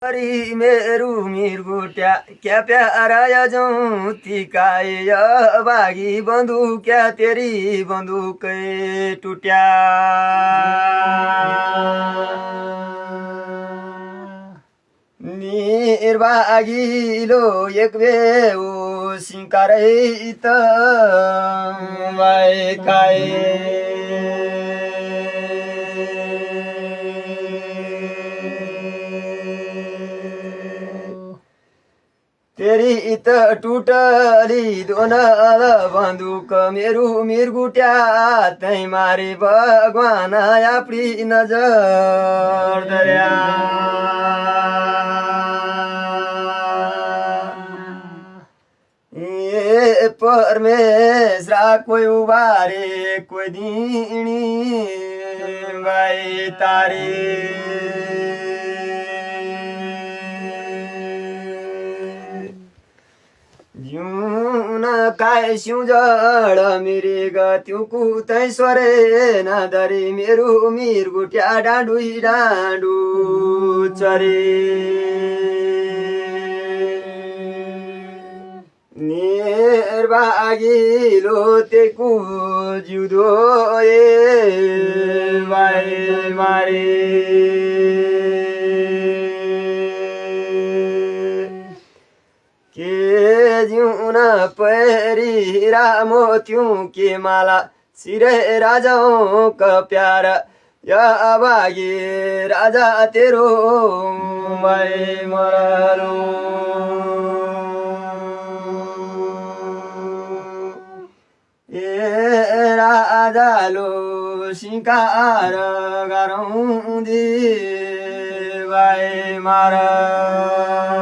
हरी मेरू मिर्गुट्या क्या प्यारा जाऊं तिकाए बागी बंदूक क्या तेरी बंदूक टूट्या निर्भागिलो एक वे ओ सिंकारै त तेरी इत टुटली दोन बंदूक मेरू मिरगुट्या तै मारे भगवान आपली नजर दर्या ये परमेश्वरा कोई उबारे कोई दीनी भाई तारे जीवन काय सिउजड मिरे गत्यु कुतै स्वरे नदरे मेरो मिरगुट्या डाँडुई डाँडु चरे निर्भागिलो तेकु जिउँदो ए भाइ मारे के जिउन परी रामो त्यों के माला सिरे राजाओं का प्यार या बागी राजा तेरो भाइ मरालो ए राजालो सिंकार गरौँ दि भाइ मारा